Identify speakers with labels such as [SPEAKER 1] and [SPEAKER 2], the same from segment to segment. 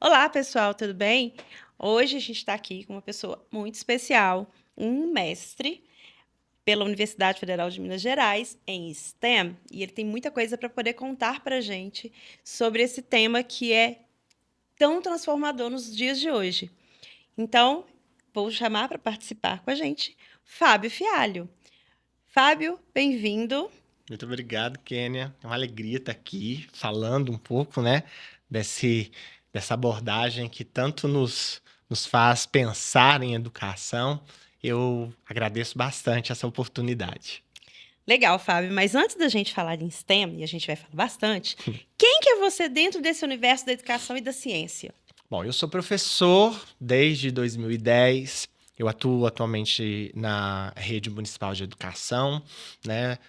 [SPEAKER 1] Olá, pessoal, tudo bem? Hoje a gente está aqui com uma pessoa muito especial, um mestre pela Universidade Federal de Minas Gerais em STEM, e ele tem muita coisa para poder contar para a gente sobre esse tema que é tão transformador nos dias de hoje. Então, vou chamar para participar com a gente Fábio Fialho. Fábio, bem-vindo.
[SPEAKER 2] Muito obrigado, Kênia. É uma alegria estar aqui falando um pouco, né, desse, dessa abordagem que tanto nos faz pensar em educação. Eu agradeço bastante essa oportunidade.
[SPEAKER 1] Legal, Fábio, mas antes da gente falar em STEM, e a gente vai falar bastante, quem que é você dentro desse universo da educação e da ciência?
[SPEAKER 2] Bom, eu sou professor desde 2010. Eu atuo atualmente na Rede Municipal de Educação, né,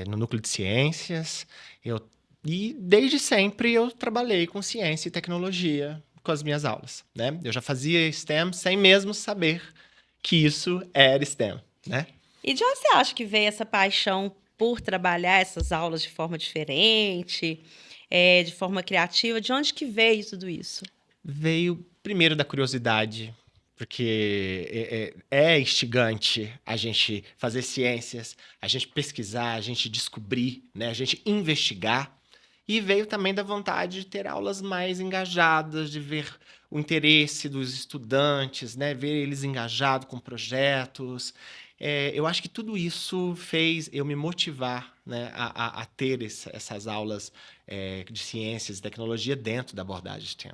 [SPEAKER 2] no Núcleo de Ciências. Eu, e desde sempre eu trabalhei com ciência e tecnologia com as minhas aulas, né? Eu já fazia STEM sem mesmo saber que isso era STEM, né?
[SPEAKER 1] E de onde você acha que veio essa paixão por trabalhar essas aulas de forma diferente, de forma criativa? De onde que veio tudo isso?
[SPEAKER 2] Veio primeiro da curiosidade, porque é instigante a gente fazer ciências, a gente pesquisar, a gente descobrir, né? A gente investigar. E veio também da vontade de ter aulas mais engajadas, de ver o interesse dos estudantes, né? Ver eles engajados com projetos. Eu acho que tudo isso fez eu me motivar, né, a ter essas aulas de ciências e tecnologia dentro da abordagem STEM.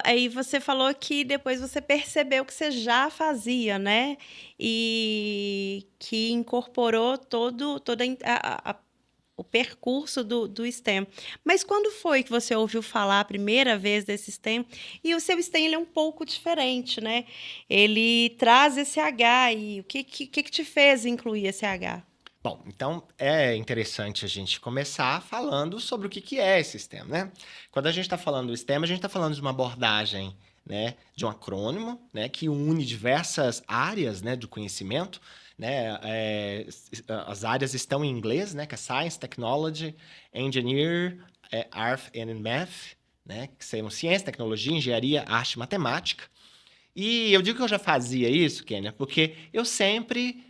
[SPEAKER 1] Aí você falou que depois você percebeu que você já fazia, né? E que incorporou toda o percurso do STEM. Mas quando foi que você ouviu falar a primeira vez desse STEM? E o seu STEM ele é um pouco diferente, né? Ele traz esse H e o que te fez incluir esse H?
[SPEAKER 2] Bom, então é interessante a gente começar falando sobre o que é esse STEM, né? Quando a gente está falando do STEM, a gente está falando de uma abordagem, né, de um acrônimo, né, que une diversas áreas, né, do conhecimento, né? As áreas estão em inglês, né, que é Science, Technology, Engineer, Art and Math, né, que são ciência, tecnologia, engenharia, arte e matemática. E eu digo que eu já fazia isso, Kênia, porque eu sempre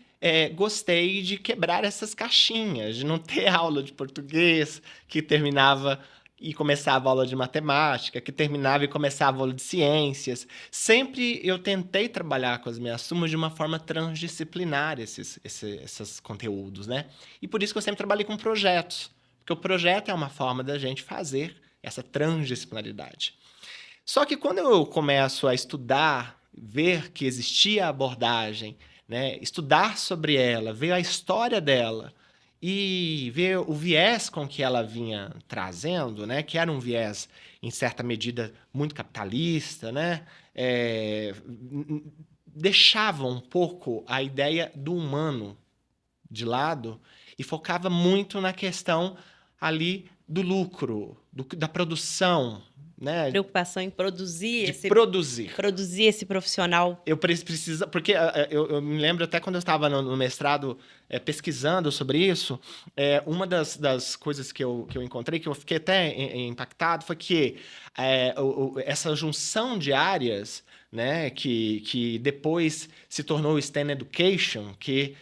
[SPEAKER 2] gostei de quebrar essas caixinhas, de não ter aula de português que terminava e começava a aula de matemática, que terminava e começava a aula de ciências. Sempre eu tentei trabalhar com as minhas turmas de uma forma transdisciplinar esses conteúdos, né? E por isso que eu sempre trabalhei com projetos, porque o projeto é uma forma da gente fazer essa transdisciplinaridade. Só que quando eu começo a estudar, ver que existia a abordagem, né, estudar sobre ela, ver a história dela e ver o viés com que ela vinha trazendo, né, que era um viés, em certa medida, muito capitalista, né, é, deixava um pouco a ideia do humano de lado e focava muito na questão ali do lucro, da produção, né?
[SPEAKER 1] Preocupação em produzir
[SPEAKER 2] De
[SPEAKER 1] esse
[SPEAKER 2] produzir.
[SPEAKER 1] produzir esse profissional.
[SPEAKER 2] Eu preciso, porque eu me lembro até quando eu estava no mestrado pesquisando sobre isso, uma das coisas que eu encontrei, que eu fiquei até impactado, foi que essa junção de áreas, né, que depois se tornou o STEM Education, que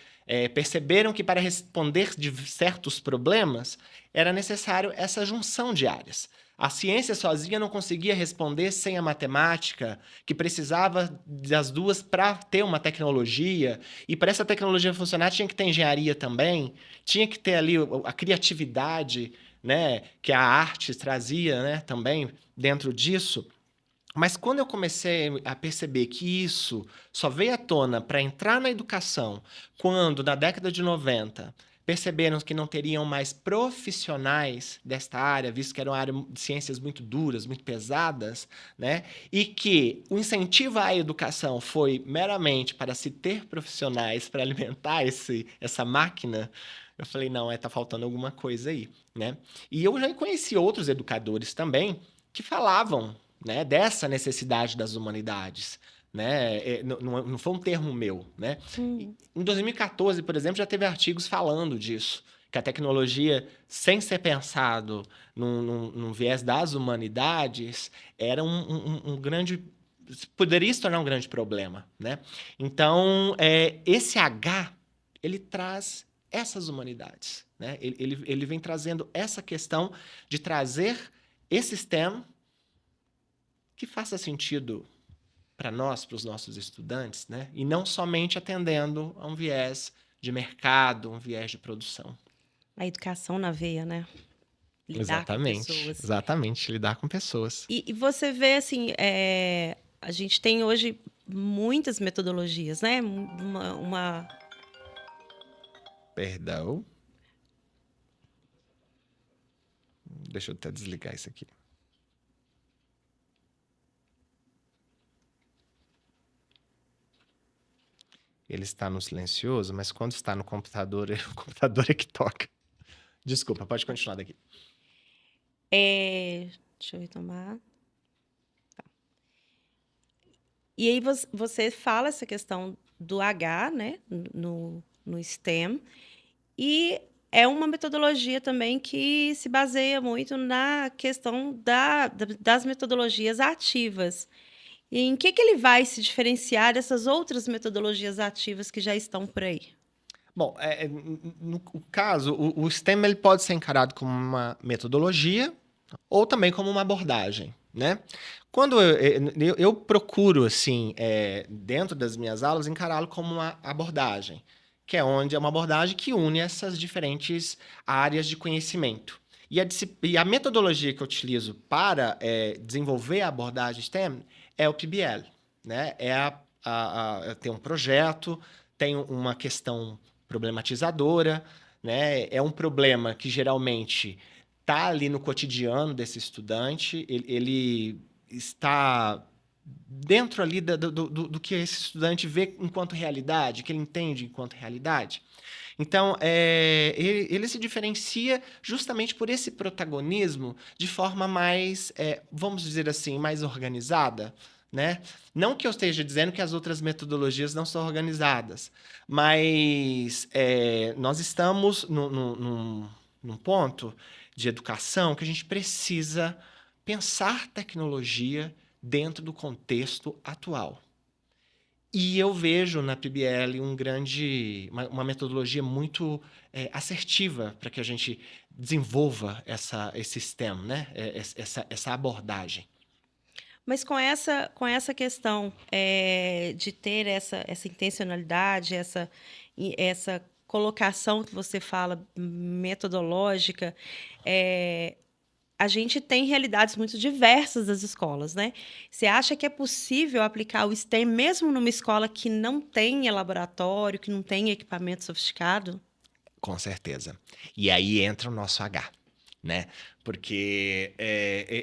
[SPEAKER 2] perceberam que para responder de certos problemas era necessário essa junção de áreas. A ciência sozinha não conseguia responder sem a matemática, que precisava das duas para ter uma tecnologia, e para essa tecnologia funcionar tinha que ter engenharia também, tinha que ter ali a criatividade, né, que a arte trazia, né, também dentro disso. Mas quando eu comecei a perceber que isso só veio à tona para entrar na educação, quando na década de 90 perceberam que não teriam mais profissionais desta área, visto que era uma área de ciências muito duras, muito pesadas, né? E que o incentivo à educação foi meramente para se ter profissionais para alimentar essa máquina, eu falei, não, tá faltando alguma coisa aí, né? E eu já conheci outros educadores também que falavam, né, dessa necessidade das humanidades, né? Não foi um termo meu, né?
[SPEAKER 1] Hum.
[SPEAKER 2] Em 2014, por exemplo, já teve artigos falando disso, que a tecnologia, sem ser pensado num viés das humanidades, era um grande... Poderia se tornar um grande problema, né? Então, esse H, ele traz essas humanidades, né? Ele vem trazendo essa questão de trazer esse STEM que faça sentido para nós, para os nossos estudantes, né? E não somente atendendo a um viés de mercado, um viés de produção.
[SPEAKER 1] A educação na veia, né? Lidar com
[SPEAKER 2] Exatamente,
[SPEAKER 1] pessoas.
[SPEAKER 2] exatamente, lidar com pessoas.
[SPEAKER 1] E você vê, assim, a gente tem hoje muitas metodologias, né?
[SPEAKER 2] Perdão. Deixa eu até desligar isso aqui. Ele está no silencioso, mas quando está no computador, o computador é que toca. Desculpa, pode continuar daqui.
[SPEAKER 1] Deixa eu retomar. Tá. E aí você fala essa questão do H, né? No STEM. E é uma metodologia também que se baseia muito na questão das metodologias ativas. E em que ele vai se diferenciar dessas outras metodologias ativas que já estão por aí?
[SPEAKER 2] Bom, no caso, o STEM ele pode ser encarado como uma metodologia ou também como uma abordagem, né? Quando eu procuro, assim, dentro das minhas aulas, encará-lo como uma abordagem, que é onde é uma abordagem que une essas diferentes áreas de conhecimento. E a metodologia que eu utilizo para desenvolver a abordagem STEM é o PBL, né? Tem um projeto, tem uma questão problematizadora, né? É um problema que geralmente está ali no cotidiano desse estudante, ele está dentro ali do que esse estudante vê enquanto realidade, que ele entende enquanto realidade. Então, ele se diferencia justamente por esse protagonismo de forma mais, vamos dizer assim, mais organizada, né? Não que eu esteja dizendo que as outras metodologias não são organizadas, mas nós estamos num ponto de educação que a gente precisa pensar tecnologia dentro do contexto atual. E eu vejo na PBL uma metodologia muito assertiva para que a gente desenvolva esse STEM, né? Essa abordagem.
[SPEAKER 1] Mas com essa questão de ter essa intencionalidade, essa colocação que você fala metodológica, a gente tem realidades muito diversas das escolas, né? Você acha que é possível aplicar o STEM mesmo numa escola que não tem laboratório, que não tem equipamento sofisticado?
[SPEAKER 2] Com certeza. E aí entra o nosso H, né? Porque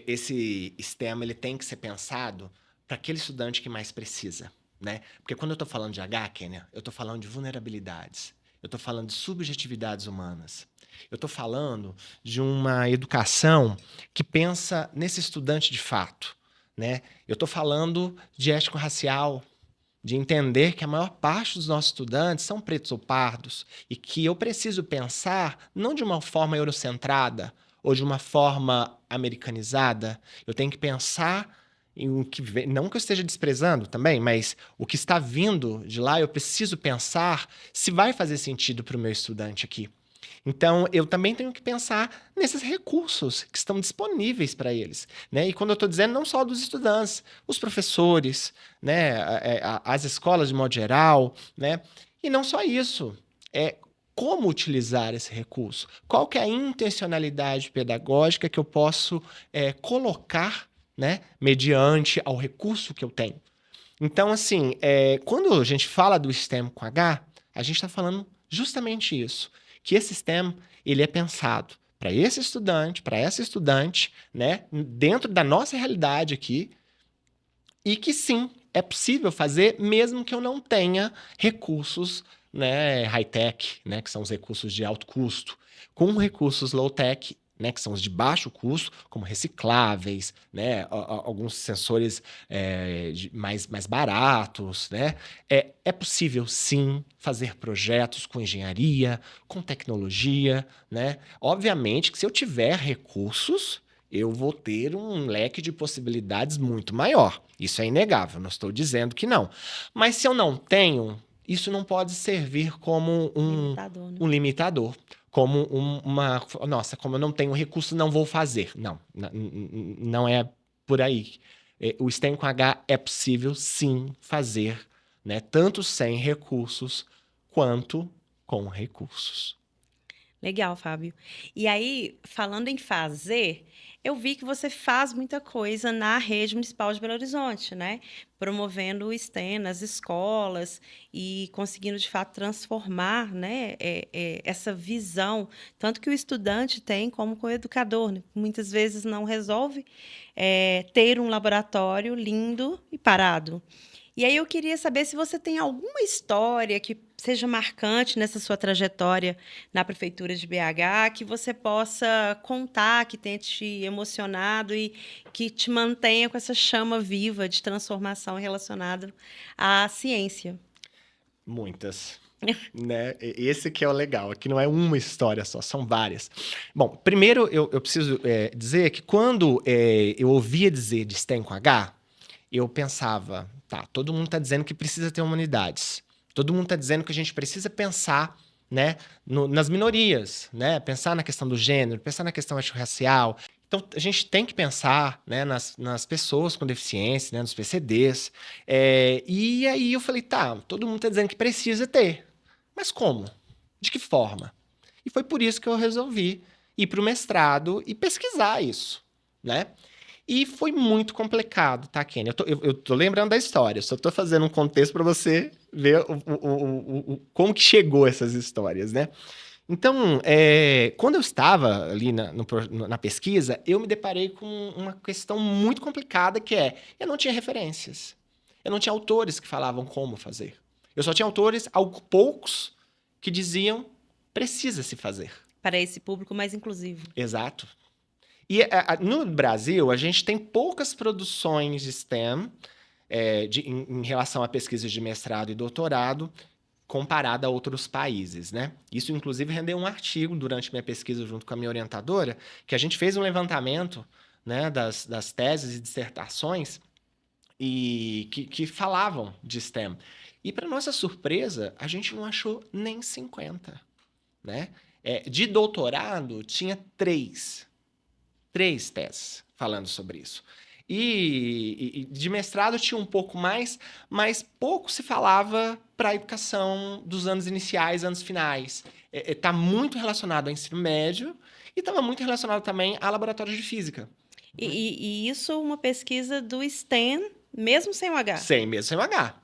[SPEAKER 2] esse STEM ele tem que ser pensado para aquele estudante que mais precisa, né? Porque quando eu estou falando de H, Kênia, eu estou falando de vulnerabilidades, eu estou falando de subjetividades humanas, eu estou falando de uma educação que pensa nesse estudante de fato, né? Eu estou falando de ético-racial, de entender que a maior parte dos nossos estudantes são pretos ou pardos e que eu preciso pensar não de uma forma eurocentrada ou de uma forma americanizada. Eu tenho que pensar em o que vem, não que eu esteja desprezando também, mas o que está vindo de lá, eu preciso pensar se vai fazer sentido para o meu estudante aqui. Então, eu também tenho que pensar nesses recursos que estão disponíveis para eles, né? E quando eu estou dizendo, não só dos estudantes, os professores, né? As escolas de modo geral, né? E não só isso, como utilizar esse recurso? Qual que é a intencionalidade pedagógica que eu posso colocar, né? Mediante ao recurso que eu tenho? Então, assim, quando a gente fala do STEM com H, a gente está falando justamente isso, que esse STEM ele é pensado para esse estudante, para essa estudante, né, dentro da nossa realidade aqui, e que sim, é possível fazer mesmo que eu não tenha recursos, né, high-tech, né, que são os recursos de alto custo. Com recursos low-tech, né, que são os de baixo custo, como recicláveis, né, alguns sensores mais baratos, né? É possível, sim, fazer projetos com engenharia, com tecnologia, né? Obviamente que se eu tiver recursos, eu vou ter um leque de possibilidades muito maior. Isso é inegável, não estou dizendo que não. Mas se eu não tenho, isso não pode servir como
[SPEAKER 1] Limitador, né?
[SPEAKER 2] um limitador, como nossa, como eu não tenho recurso, não vou fazer. Não, não é por aí. O STEM com H é possível, sim, fazer, né? Tanto sem recursos quanto com recursos.
[SPEAKER 1] Legal, Fábio. E aí, falando em fazer, eu vi que você faz muita coisa na rede municipal de Belo Horizonte, né? Promovendo o STEM nas escolas e conseguindo, de fato, transformar, né, essa visão, tanto que o estudante tem como com o educador, né? Muitas vezes não resolve ter um laboratório lindo e parado. E aí eu queria saber se você tem alguma história que seja marcante nessa sua trajetória na prefeitura de BH, que você possa contar, que tenha te emocionado e que te mantenha com essa chama viva de transformação relacionada à ciência.
[SPEAKER 2] Muitas. Né? Esse que é o legal. Aqui não é uma história só, são várias. Bom, primeiro eu preciso dizer que quando eu ouvia dizer de STEM com H, eu pensava, tá, todo mundo está dizendo que precisa ter humanidades. Todo mundo está dizendo que a gente precisa pensar, né, nas minorias, né? Pensar na questão do gênero, pensar na questão étnico-racial. Então, a gente tem que pensar, né, nas pessoas com deficiência, né, nos PCDs. E aí eu falei, tá, todo mundo está dizendo que precisa ter. Mas como? De que forma? E foi por isso que eu resolvi ir para o mestrado e pesquisar isso, né? E foi muito complicado, tá, Kenny? Eu tô lembrando da história, só tô fazendo um contexto para você ver como que chegou essas histórias, né? Então, quando eu estava ali na pesquisa, eu me deparei com uma questão muito complicada que eu não tinha referências. Eu não tinha autores que falavam como fazer. Eu só tinha autores, poucos, que diziam precisa se fazer.
[SPEAKER 1] Para esse público mais inclusivo.
[SPEAKER 2] Exato. E no Brasil, a gente tem poucas produções de STEM em relação a pesquisas de mestrado e doutorado comparada a outros países, né? Isso, inclusive, rendeu um artigo durante minha pesquisa junto com a minha orientadora, que a gente fez um levantamento, né, das teses e dissertações e que falavam de STEM. E, para nossa surpresa, a gente não achou nem 50, né? De doutorado, tinha três teses falando sobre isso. E de mestrado tinha um pouco mais, mas pouco se falava para a educação dos anos iniciais, anos finais. Está muito relacionado ao ensino médio e estava muito relacionado também a laboratórios de física.
[SPEAKER 1] E isso uma pesquisa do STEM, mesmo sem o H.
[SPEAKER 2] Sem mesmo, sem o H.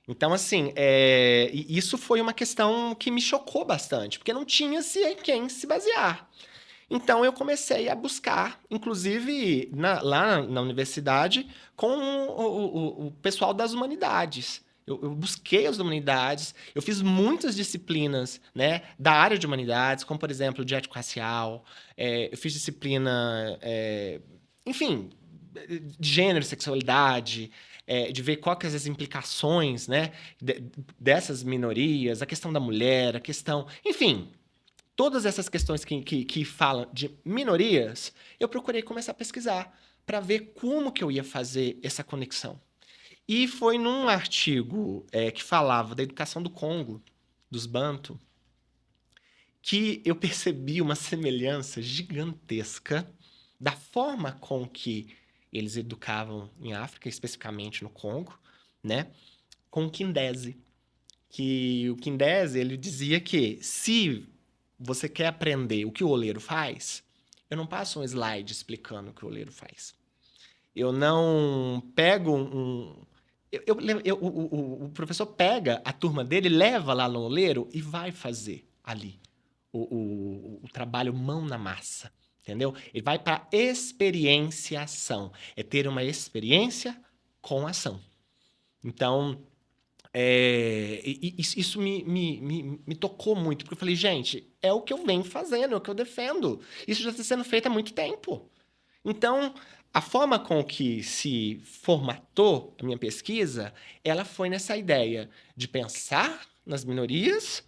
[SPEAKER 2] Então, assim, isso foi uma questão que me chocou bastante, porque não tinha-se em quem se basear. Então eu comecei a buscar, inclusive lá na universidade, com o pessoal das humanidades. Eu busquei as humanidades, eu fiz muitas disciplinas, né, da área de humanidades, como, por exemplo, de ético-racial, eu fiz disciplina, enfim, de gênero, sexualidade, de ver quais que as implicações, né, dessas minorias, a questão da mulher, a questão... Enfim, todas essas questões que falam de minorias, eu procurei começar a pesquisar para ver como que eu ia fazer essa conexão. E foi num artigo que falava da educação do Congo, dos Bantu, que eu percebi uma semelhança gigantesca da forma com que eles educavam em África, especificamente no Congo, né, com o Kindese. Que o Kindese, ele dizia que se você quer aprender o que o oleiro faz, eu não passo um slide explicando o que o oleiro faz. Eu não pego o professor pega a turma dele, leva lá no oleiro e vai fazer ali o trabalho mão na massa. Entendeu? Ele vai para experienciação. É ter uma experiência com ação. Então, Isso me tocou muito, porque eu falei, gente, é o que eu venho fazendo, é o que eu defendo. Isso já está sendo feito há muito tempo. Então, a forma com que se formatou a minha pesquisa, ela foi nessa ideia de pensar nas minorias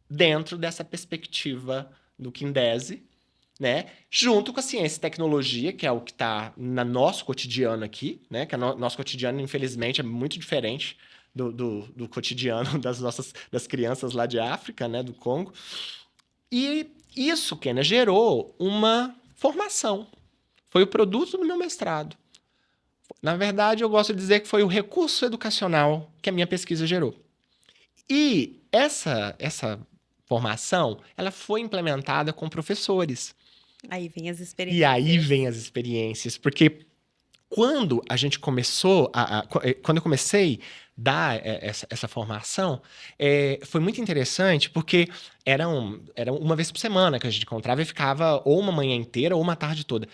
[SPEAKER 2] dentro dessa perspectiva do Quindese, né? Junto com a ciência e tecnologia, que é o que está no nosso cotidiano aqui, né? Que nosso cotidiano, infelizmente, é muito diferente do cotidiano das crianças lá de África, né? Do Congo. E isso, Kenia, gerou uma formação. Foi o produto do meu mestrado. Na verdade, eu gosto de dizer que foi o recurso educacional que a minha pesquisa gerou. E essa formação, ela foi implementada com professores.
[SPEAKER 1] Aí vem as
[SPEAKER 2] E aí
[SPEAKER 1] experiências.
[SPEAKER 2] vem as experiências, porque quando a gente começou, quando eu comecei a dar essa formação, foi muito interessante, porque era uma vez por semana que a gente encontrava e ficava ou uma manhã inteira ou uma tarde toda.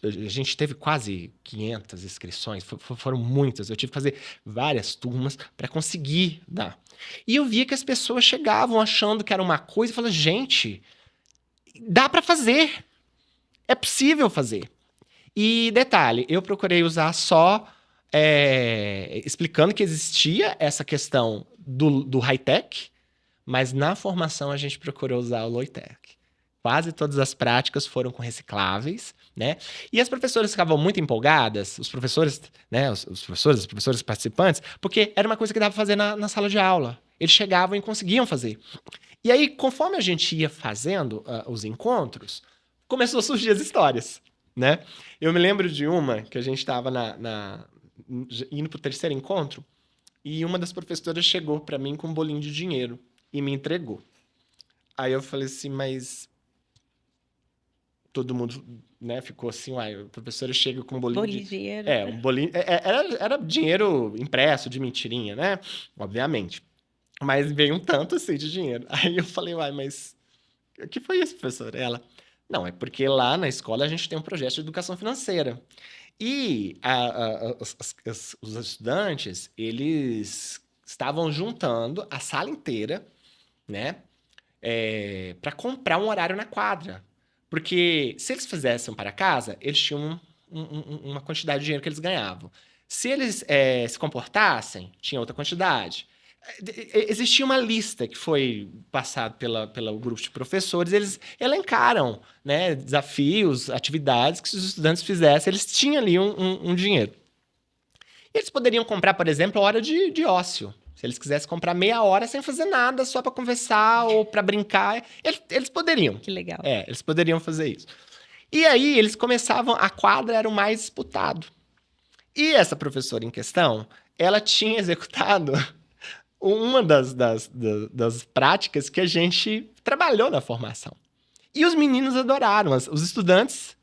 [SPEAKER 2] A gente teve quase 500 inscrições, foram muitas. Eu tive que fazer várias turmas para conseguir dar. E eu via que as pessoas chegavam achando que era uma coisa e falavam, gente, dá para fazer, é possível fazer. E detalhe, eu procurei usar só explicando que existia essa questão do high-tech, mas na formação a gente procurou usar o low-tech. Quase todas as práticas foram com recicláveis, né? E as professoras ficavam muito empolgadas, os professores, né? Os professores, as professoras participantes, porque era uma coisa que dava pra fazer na sala de aula. Eles chegavam e conseguiam fazer. E aí, conforme a gente ia fazendo os encontros, começou a surgir as histórias, né? Eu me lembro de uma que a gente estava indo pro terceiro encontro e uma das professoras chegou para mim com um bolinho de dinheiro e me entregou. Aí eu falei assim, mas todo mundo, né, ficou assim, uai, a professora chega com um bolinho
[SPEAKER 1] Bolinho
[SPEAKER 2] de...
[SPEAKER 1] de dinheiro.
[SPEAKER 2] Um bolinho... era dinheiro impresso, de mentirinha, né? Obviamente. Mas veio um tanto assim de dinheiro. Aí eu falei, uai, mas o que foi isso, professora? Ela, não, é porque lá na escola a gente tem um projeto de educação financeira. E os estudantes, eles estavam juntando a sala inteira, né, para comprar um horário na quadra. Porque se eles fizessem para casa, eles tinham uma quantidade de dinheiro que eles ganhavam. Se eles se comportassem, tinha outra quantidade. Existia uma lista que foi passada pelo grupo de professores, eles elencaram, né, desafios, atividades que se os estudantes fizessem, eles tinham ali um dinheiro. E eles poderiam comprar, por exemplo, hora de ócio. Se eles quisessem comprar meia hora sem fazer nada, só para conversar ou para brincar, eles poderiam.
[SPEAKER 1] Que legal.
[SPEAKER 2] Eles poderiam fazer isso. E aí eles começavam, a quadra era o mais disputado. E essa professora em questão, ela tinha executado uma das práticas que a gente trabalhou na formação. E os meninos adoraram, as estudantes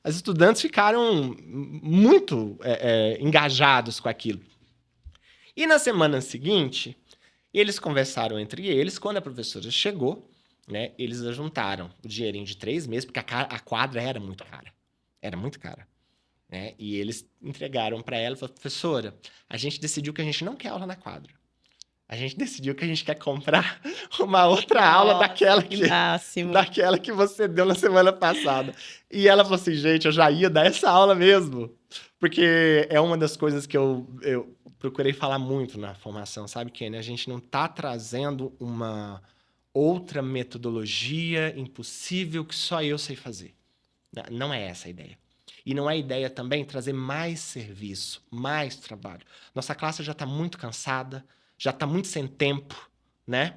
[SPEAKER 2] ficaram muito engajados com aquilo. E na semana seguinte, eles conversaram entre eles, quando a professora chegou, né, eles ajuntaram o dinheirinho de 3 meses, porque a quadra era muito cara. Era muito cara. Né? E eles entregaram para ela e falaram, professora, a gente decidiu que a gente não quer aula na quadra. A gente decidiu que a gente quer comprar uma outra aula
[SPEAKER 1] Nossa, que máximo.
[SPEAKER 2] daquela que você deu na semana passada. E ela falou assim, gente, eu já ia dar essa aula mesmo. Porque é uma das coisas que eu procurei falar muito na formação, sabe, Kenny? A gente não está trazendo uma outra metodologia impossível que só eu sei fazer. Não é essa a ideia. E não é a ideia também trazer mais serviço, mais trabalho. Nossa classe já está muito cansada, já está muito sem tempo, né?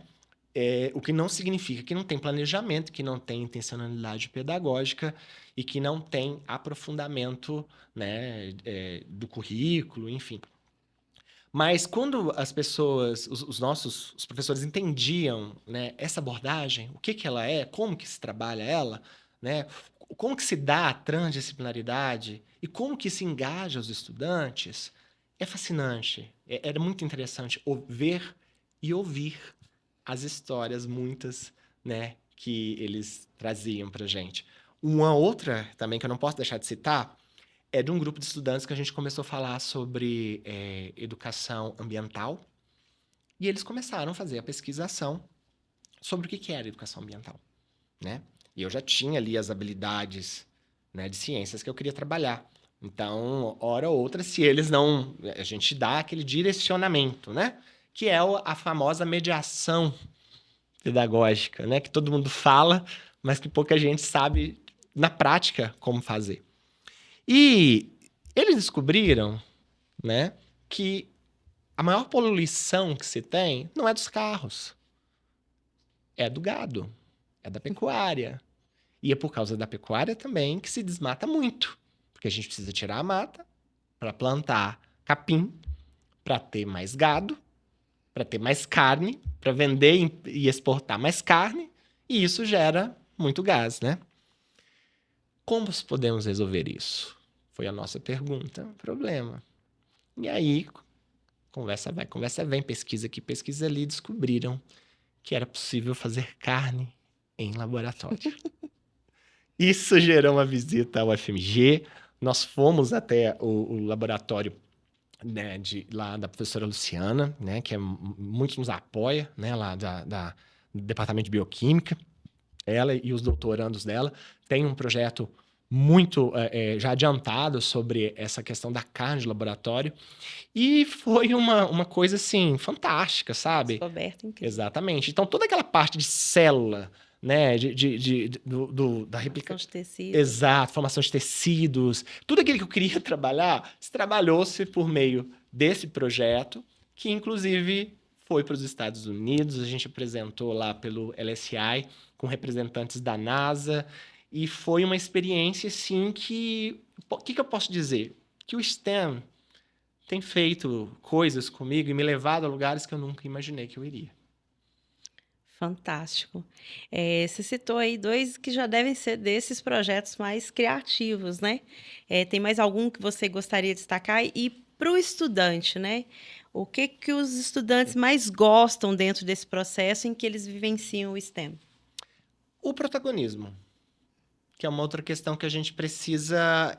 [SPEAKER 2] O que não significa que não tem planejamento, que não tem intencionalidade pedagógica e que não tem aprofundamento, né, do currículo, enfim. Mas quando as pessoas, os professores entendiam, né, essa abordagem, o que ela é, como que se trabalha ela, né, como que se dá a transdisciplinaridade e como que se engaja os estudantes, é fascinante. Era muito interessante ver e ouvir as histórias, muitas, né, que eles traziam pra gente. Uma outra também que eu não posso deixar de citar é de um grupo de estudantes que a gente começou a falar sobre educação ambiental E eles começaram a fazer a pesquisação sobre o que era educação ambiental, né? E eu já tinha ali as habilidades, né, de ciências que eu queria trabalhar. Então, hora ou outra, se eles não... A gente dá aquele direcionamento, né? Que é a famosa mediação pedagógica, né? Que todo mundo fala, mas que pouca gente sabe na prática como fazer. E eles descobriram, né, que a maior poluição que se tem não é dos carros, é do gado, é da pecuária. E é por causa da pecuária também que se desmata muito, porque a gente precisa tirar a mata para plantar capim, para ter mais gado, para ter mais carne, para vender e exportar mais carne, e isso gera muito gás, né? Como podemos resolver isso? Foi a nossa pergunta, problema. E aí, conversa vai, conversa vem, pesquisa aqui, pesquisa ali, descobriram que era possível fazer carne em laboratório. Isso gerou uma visita ao FMG. Nós fomos até o laboratório, né, lá da professora Luciana, né, que muito nos apoia, né, lá do Departamento de Bioquímica. Ela e os doutorandos dela têm um projeto muito já adiantado sobre essa questão da carne de laboratório. E foi uma coisa, assim, fantástica, sabe?
[SPEAKER 1] Descoberta incrível.
[SPEAKER 2] Exatamente. Então, toda aquela parte de célula, né, da réplica...
[SPEAKER 1] Formação de tecido.
[SPEAKER 2] Exato, formação de tecidos, tudo aquilo que eu queria trabalhar, se trabalhou-se por meio desse projeto, que inclusive foi para os Estados Unidos, a gente apresentou lá pelo LSI, com representantes da NASA, e foi uma experiência, assim, que... O que eu posso dizer? Que o STEM tem feito coisas comigo e me levado a lugares que eu nunca imaginei que eu iria.
[SPEAKER 1] Fantástico. Você citou aí 2 que já devem ser desses projetos mais criativos, né. Tem mais algum que você gostaria de destacar? E para o estudante, né, o que que os estudantes mais gostam dentro desse processo em que eles vivenciam o STEM?
[SPEAKER 2] O protagonismo, que é uma outra questão que a gente precisa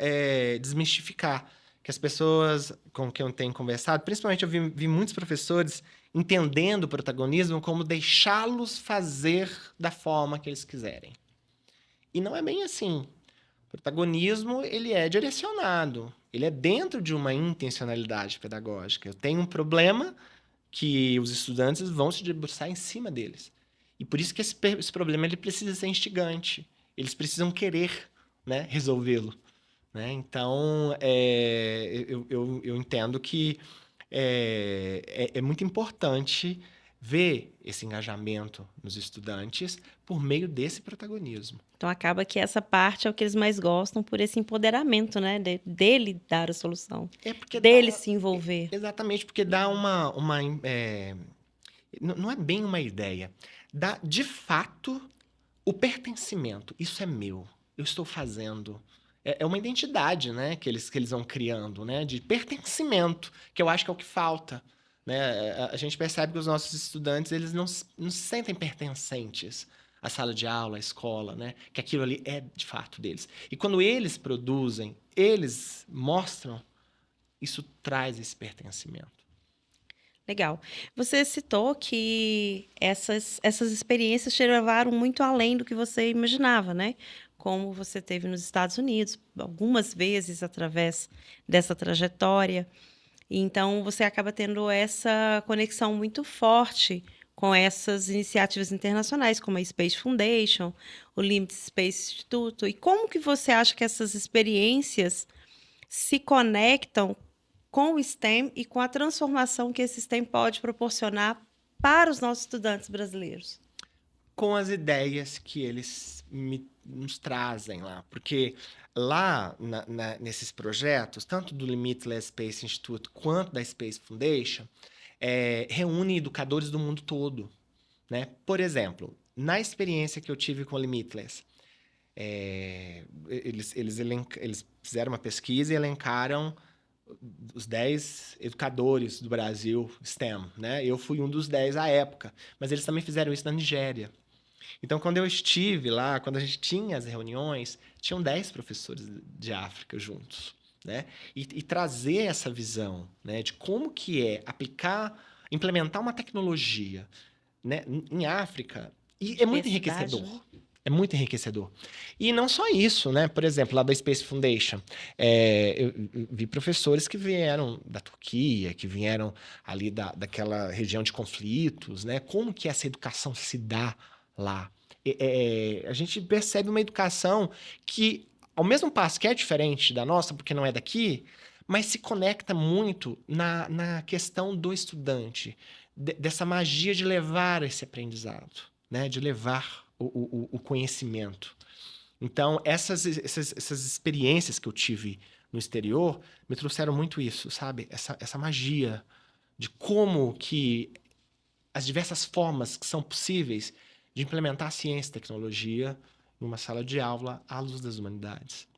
[SPEAKER 2] desmistificar. Que as pessoas com quem eu tenho conversado, principalmente eu vi muitos professores entendendo o protagonismo como deixá-los fazer da forma que eles quiserem. E não é bem assim. O protagonismo, ele é direcionado, ele é dentro de uma intencionalidade pedagógica. Eu tenho um problema que os estudantes vão se debruçar em cima deles. E por isso que esse problema ele precisa ser instigante. Eles precisam querer, né, resolvê-lo. Né? Então, eu entendo que é muito importante ver esse engajamento nos estudantes por meio desse protagonismo.
[SPEAKER 1] Então acaba que essa parte é o que eles mais gostam por esse empoderamento, né, dele dar a solução,
[SPEAKER 2] É porque
[SPEAKER 1] dele
[SPEAKER 2] dá,
[SPEAKER 1] se envolver.
[SPEAKER 2] exatamente, porque dá não é bem uma ideia, dá de fato o pertencimento. Isso é meu, eu estou fazendo. É uma identidade, né, que eles vão criando, né, de pertencimento, que eu acho que é o que falta. Né? A gente percebe que os nossos estudantes eles não se sentem pertencentes à sala de aula, à escola, né? Que aquilo ali é de fato deles. E quando eles produzem, eles mostram, isso traz esse pertencimento.
[SPEAKER 1] Legal. Você citou que essas experiências te levaram muito além do que você imaginava, né? Como você teve nos Estados Unidos, algumas vezes através dessa trajetória. E então você acaba tendo essa conexão muito forte com essas iniciativas internacionais, como a Space Foundation, o Limit Space Instituto. E como que você acha que essas experiências se conectam com o STEM e com a transformação que esse STEM pode proporcionar para os nossos estudantes brasileiros?
[SPEAKER 2] Com as ideias que eles nos trazem lá. Porque lá nesses projetos, tanto do Limitless Space Institute quanto da Space Foundation, reúne educadores do mundo todo. Né? Por exemplo, na experiência que eu tive com o Limitless, eles fizeram uma pesquisa e elencaram os 10 educadores do Brasil STEM. Né? Eu fui um dos 10 à época, mas eles também fizeram isso na Nigéria. Então, quando eu estive lá, quando a gente tinha as reuniões, tinham 10 professores de África juntos. Né? E trazer essa visão, né, de como que é aplicar implementar uma tecnologia, né, em África, e é muito
[SPEAKER 1] Diversidade,
[SPEAKER 2] enriquecedor.
[SPEAKER 1] né?
[SPEAKER 2] É muito enriquecedor. E não só isso, né? Por exemplo, lá da Space Foundation, eu vi professores que vieram da Turquia, que vieram ali daquela região de conflitos, né? Como que essa educação se dá lá? A gente percebe uma educação que, ao mesmo passo que é diferente da nossa, porque não é daqui, mas se conecta muito na questão do estudante, dessa magia de levar esse aprendizado, né? De levar o conhecimento. Então, essas experiências que eu tive no exterior me trouxeram muito isso, sabe? Essa magia de como que as diversas formas que são possíveis de implementar ciência e tecnologia em uma sala de aula à luz das humanidades.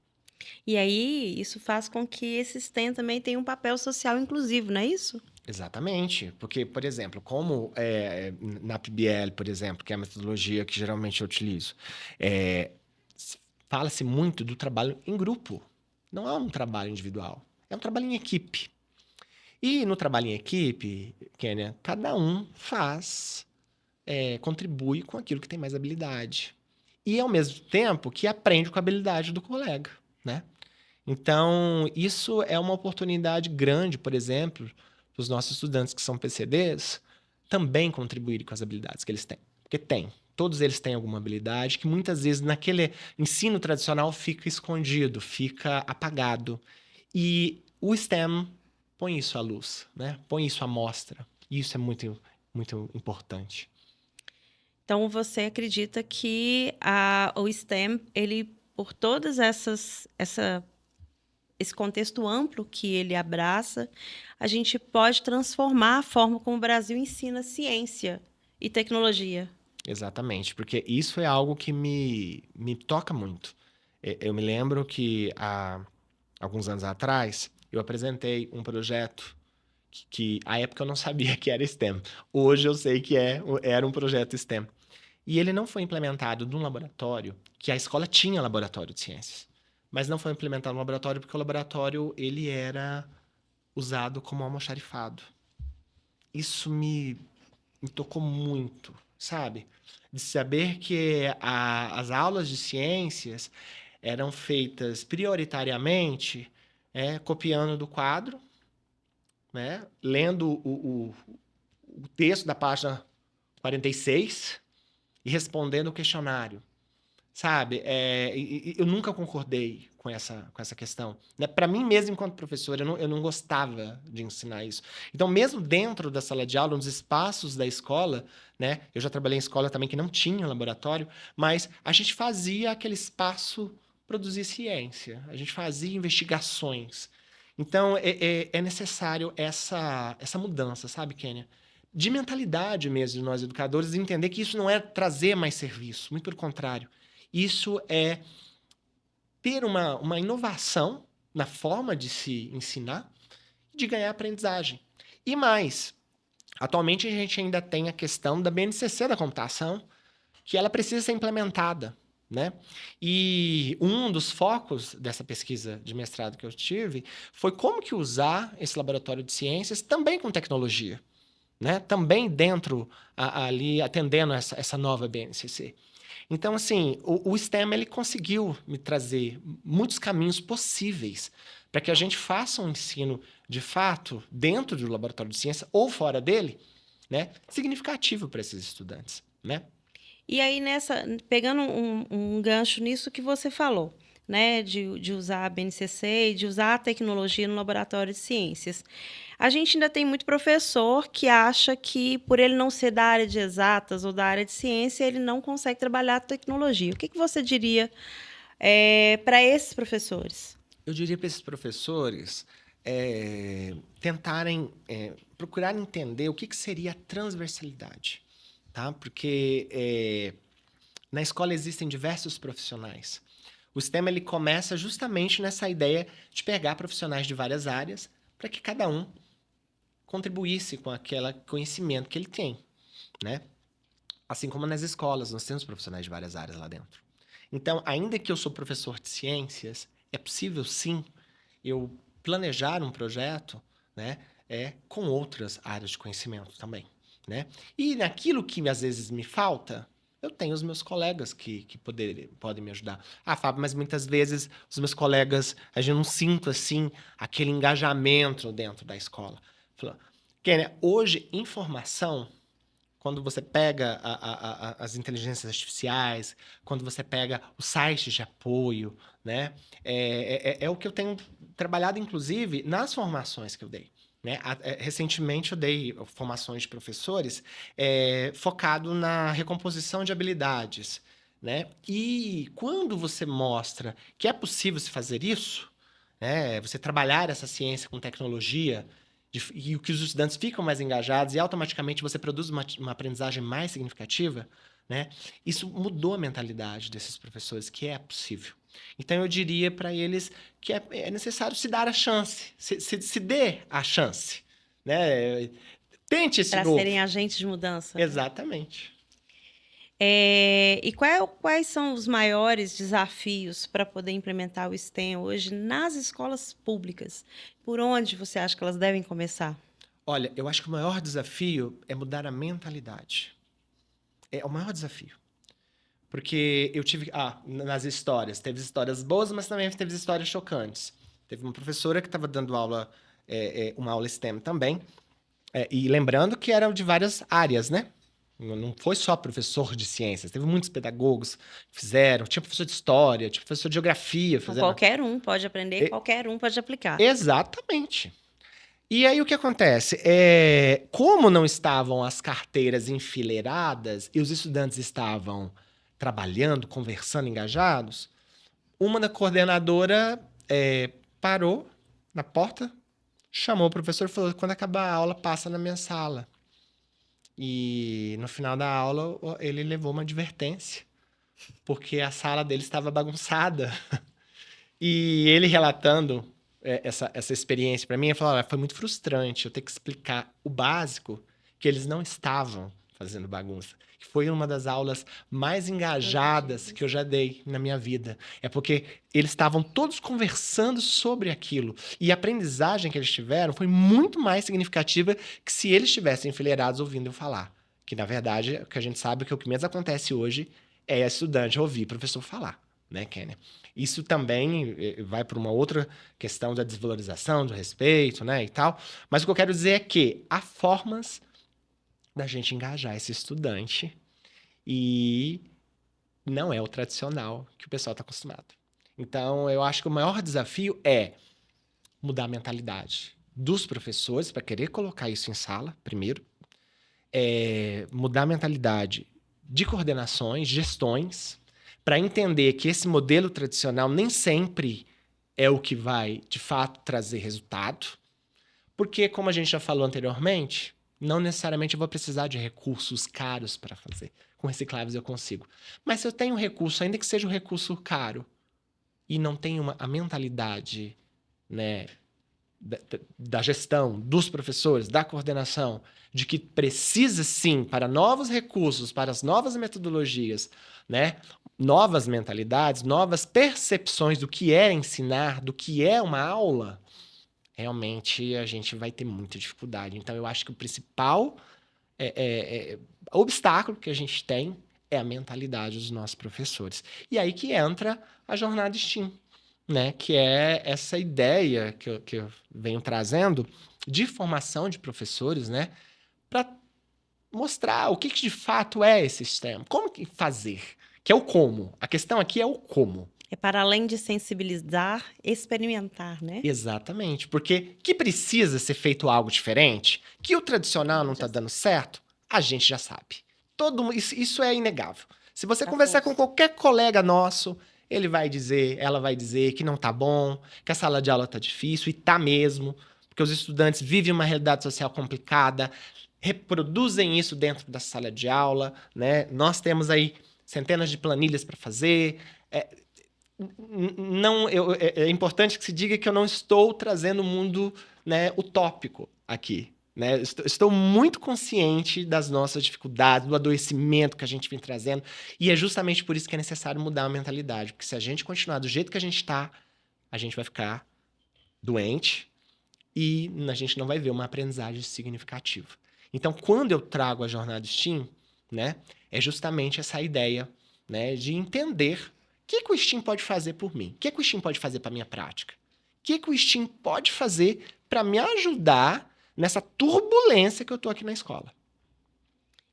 [SPEAKER 1] E aí, isso faz com que esse STEM também tenha um papel social inclusivo, não é isso?
[SPEAKER 2] Exatamente, porque, por exemplo, como na PBL, por exemplo, que é a metodologia que geralmente eu utilizo, é, fala-se muito do trabalho em grupo. Não é um trabalho individual, é um trabalho em equipe. E no trabalho em equipe, Kênia, cada um contribui com aquilo que tem mais habilidade. E ao mesmo tempo que aprende com a habilidade do colega, né? Então, isso é uma oportunidade grande, por exemplo, para os nossos estudantes que são PCDs também contribuírem com as habilidades que eles têm. Porque tem. Todos eles têm alguma habilidade que muitas vezes naquele ensino tradicional fica escondido, fica apagado. E o STEM põe isso à luz, né? Põe isso à mostra. E isso é muito, muito importante.
[SPEAKER 1] Então, você acredita que o STEM, ele, por todas esse contexto amplo que ele abraça, a gente pode transformar a forma como o Brasil ensina ciência e tecnologia.
[SPEAKER 2] Exatamente, porque isso é algo que me toca muito. Eu me lembro que há alguns anos atrás eu apresentei um projeto que à época eu não sabia que era STEM. Hoje eu sei que era um projeto STEM. E ele não foi implementado num laboratório, que a escola tinha laboratório de ciências. Mas não foi implementado no laboratório porque o laboratório ele era usado como almoxarifado. Isso me tocou muito, sabe? De saber que as aulas de ciências eram feitas prioritariamente copiando do quadro, né? Lendo o texto da página 46 e respondendo o questionário. Sabe? Eu nunca concordei com essa questão. Né? Para mim mesmo, enquanto professor, eu não gostava de ensinar isso. Então, mesmo dentro da sala de aula, nos espaços da escola, né? Eu já trabalhei em escola também que não tinha laboratório, mas a gente fazia aquele espaço produzir ciência. A gente fazia investigações. Então, é necessário essa mudança, sabe, Kênia? De mentalidade mesmo de nós educadores, de entender que isso não é trazer mais serviço, muito pelo contrário. Isso é ter uma inovação na forma de se ensinar, de ganhar aprendizagem. E mais, atualmente a gente ainda tem a questão da BNCC da computação, que ela precisa ser implementada. Né? E um dos focos dessa pesquisa de mestrado que eu tive foi como que usar esse laboratório de ciências também com tecnologia. Né? Também dentro, ali, atendendo essa nova BNCC. Então, assim, o STEM ele conseguiu me trazer muitos caminhos possíveis para que a gente faça um ensino, de fato, dentro do laboratório de ciência ou fora dele, né, significativo para esses estudantes, né?
[SPEAKER 1] E aí, pegando um gancho nisso que você falou, né, de usar a BNCC e de usar a tecnologia no laboratório de ciências. A gente ainda tem muito professor que acha que, por ele não ser da área de exatas ou da área de ciência, ele não consegue trabalhar a tecnologia. O que você diria para esses professores?
[SPEAKER 2] Eu diria para esses professores tentarem procurar entender o que seria a transversalidade, tá? Porque na escola existem diversos profissionais. O sistema ele começa justamente nessa ideia de pegar profissionais de várias áreas para que cada um contribuísse com aquele conhecimento que ele tem, né? Assim como nas escolas, nós temos profissionais de várias áreas lá dentro. Então, ainda que eu sou professor de ciências, é possível sim eu planejar um projeto, né? com outras áreas de conhecimento também, né? E naquilo que às vezes me falta, eu tenho os meus colegas que podem me ajudar. Ah, Fábio, mas muitas vezes os meus colegas, a gente não sinto assim aquele engajamento dentro da escola. Kênia, hoje, informação, quando você pega as inteligências artificiais, quando você pega os sites de apoio, né? É o que eu tenho trabalhado, inclusive, nas formações que eu dei. Né? Recentemente eu dei formações de professores focado na recomposição de habilidades. Né? E quando você mostra que é possível se fazer isso, né? Você trabalhar essa ciência com tecnologia, e que os estudantes ficam mais engajados e automaticamente você produz uma aprendizagem mais significativa, né? Isso mudou a mentalidade desses professores, que é possível. Então, eu diria para eles que é necessário se dar a chance, se dê a chance, né? Tente esse
[SPEAKER 1] Para
[SPEAKER 2] novo.
[SPEAKER 1] serem agentes de mudança. Né?
[SPEAKER 2] Exatamente.
[SPEAKER 1] E quais são os maiores desafios para poder implementar o STEM hoje nas escolas públicas? Por onde você acha que elas devem começar?
[SPEAKER 2] Olha, eu acho que o maior desafio é mudar a mentalidade. É o maior desafio. Porque eu tive. Nas histórias. Teve histórias boas, mas também teve histórias chocantes. Teve uma professora que estava dando aula, uma aula STEM também. E lembrando que eram de várias áreas, né? Não foi só professor de ciências. Teve muitos pedagogos que fizeram. Tinha professor de história, tinha professor de geografia
[SPEAKER 1] Então,
[SPEAKER 2] fazendo.
[SPEAKER 1] qualquer um pode aprender,
[SPEAKER 2] E-
[SPEAKER 1] qualquer um pode aplicar.
[SPEAKER 2] Exatamente. E aí o que acontece? Como não estavam as carteiras enfileiradas e os estudantes estavam trabalhando, conversando, engajados, uma da coordenadora parou na porta, chamou o professor e falou: quando acabar a aula, passa na minha sala. E no final da aula, ele levou uma advertência, porque a sala dele estava bagunçada. E ele relatando essa experiência para mim, ele falou: foi muito frustrante eu ter que explicar o básico, que eles não estavam fazendo bagunça. Que foi uma das aulas mais engajadas que eu já dei na minha vida. É porque eles estavam todos conversando sobre aquilo. E a aprendizagem que eles tiveram foi muito mais significativa que se eles estivessem enfileirados ouvindo eu falar. Que, na verdade, o que a gente sabe que o que menos acontece hoje é estudante ouvir professor falar, né, Kênia? Isso também vai para uma outra questão da desvalorização, do respeito, né, e tal. Mas o que eu quero dizer é que há formas da gente engajar esse estudante e não é o tradicional que o pessoal está acostumado. Então, eu acho que o maior desafio é mudar a mentalidade dos professores para querer colocar isso em sala, primeiro. Mudar a mentalidade de coordenações, gestões, para entender que esse modelo tradicional nem sempre é o que vai, de fato, trazer resultado. Porque, como a gente já falou anteriormente, não necessariamente eu vou precisar de recursos caros para fazer. Com recicláveis eu consigo. Mas se eu tenho um recurso, ainda que seja um recurso caro, e não tenho a mentalidade, né, da gestão, dos professores, da coordenação, de que precisa sim, para novos recursos, para as novas metodologias, né, novas mentalidades, novas percepções do que é ensinar, do que é uma aula, realmente a gente vai ter muita dificuldade. Então, eu acho que o principal obstáculo que a gente tem é a mentalidade dos nossos professores. E aí que entra a jornada STEAM, né? Que é essa ideia que eu venho trazendo de formação de professores, né? Para mostrar o que de fato é esse STEM, como que fazer, que é o como. A questão aqui é o como.
[SPEAKER 1] É para além de sensibilizar, experimentar, né?
[SPEAKER 2] Exatamente, porque que precisa ser feito algo diferente, que o tradicional não está dando certo, a gente já sabe. Isso é inegável. Se você conversar com qualquer colega nosso, ela vai dizer que não tá bom, que a sala de aula tá difícil, e tá mesmo, porque os estudantes vivem uma realidade social complicada, reproduzem isso dentro da sala de aula, né? Nós temos aí centenas de planilhas para fazer. É importante que se diga que eu não estou trazendo um mundo, né, utópico aqui. Né? Estou muito consciente das nossas dificuldades, do adoecimento que a gente vem trazendo, e é justamente por isso que é necessário mudar a mentalidade, porque se a gente continuar do jeito que a gente está, a gente vai ficar doente, e a gente não vai ver uma aprendizagem significativa. Então, quando eu trago a jornada STEAM, né, é justamente essa ideia, né, de entender o que o STEAM pode fazer por mim, o que o STEAM pode fazer para minha prática, o que o STEAM pode fazer para me ajudar nessa turbulência que eu estou aqui na escola.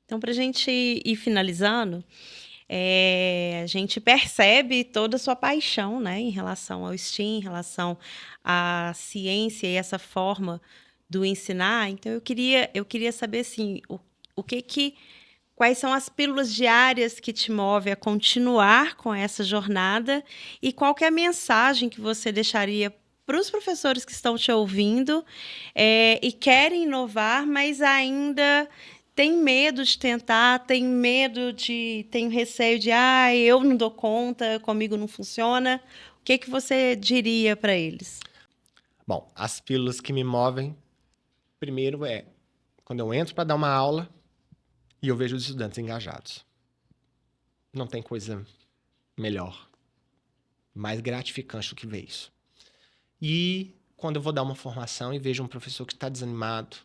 [SPEAKER 1] Então, para a gente ir finalizando, a gente percebe toda a sua paixão, né, em relação ao STEAM, em relação à ciência e essa forma do ensinar. Então, eu queria saber, assim, o quais são as pílulas diárias que te movem a continuar com essa jornada e qual que é a mensagem que você deixaria para os professores que estão te ouvindo, e querem inovar, mas ainda tem medo de tentar, tem receio de, eu não dou conta, comigo não funciona. O que que você diria para eles?
[SPEAKER 2] Bom, as pílulas que me movem, primeiro quando eu entro para dar uma aula e eu vejo os estudantes engajados. Não tem coisa melhor, mais gratificante do que ver isso. E quando eu vou dar uma formação e vejo um professor que está desanimado,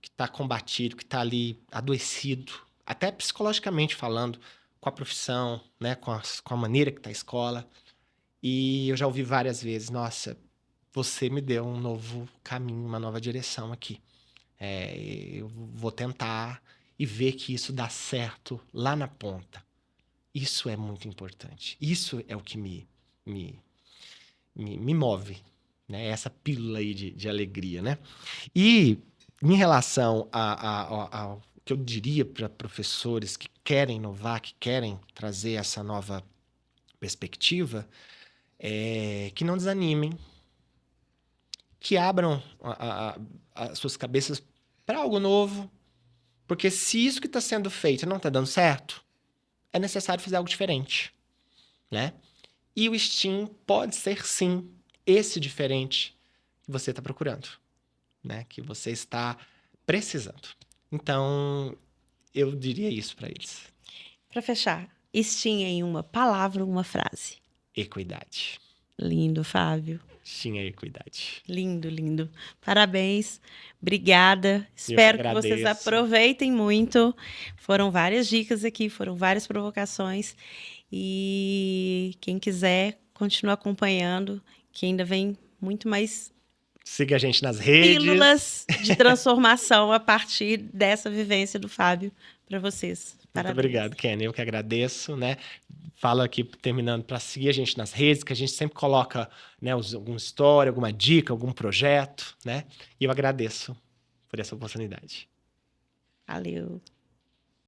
[SPEAKER 2] que está combatido, que está ali adoecido, até psicologicamente falando, com a profissão, né, com a maneira que está a escola. E eu já ouvi várias vezes, nossa, você me deu um novo caminho, uma nova direção aqui. Eu vou tentar e ver que isso dá certo lá na ponta. Isso é muito importante. Isso é o que me move, né? Essa pílula aí de alegria, né? E em relação ao que eu diria para professores que querem inovar, que querem trazer essa nova perspectiva, é que não desanimem, que abram as suas cabeças para algo novo, porque se isso que está sendo feito não está dando certo, é necessário fazer algo diferente, né? E o STEAM pode ser, sim, esse diferente que você está procurando, né? Que você está precisando. Então, eu diria isso para eles.
[SPEAKER 1] Para fechar, STEAM em uma palavra, uma frase.
[SPEAKER 2] Equidade.
[SPEAKER 1] Lindo, Fábio.
[SPEAKER 2] STEAM é equidade.
[SPEAKER 1] Lindo, lindo. Parabéns. Obrigada.
[SPEAKER 2] Eu que
[SPEAKER 1] Espero que vocês
[SPEAKER 2] agradeço.
[SPEAKER 1] aproveitem muito. Foram várias dicas aqui, foram várias provocações. E quem quiser, continua acompanhando, que ainda vem muito mais
[SPEAKER 2] Siga a gente nas redes.
[SPEAKER 1] pílulas de transformação a partir dessa vivência do Fábio para vocês.
[SPEAKER 2] Muito
[SPEAKER 1] Parabéns.
[SPEAKER 2] obrigado, Kenny. Eu que agradeço, né? Falo aqui, terminando, para seguir a gente nas redes, que a gente sempre coloca, né, alguma história, alguma dica, algum projeto, né? E eu agradeço por essa oportunidade.
[SPEAKER 1] Valeu.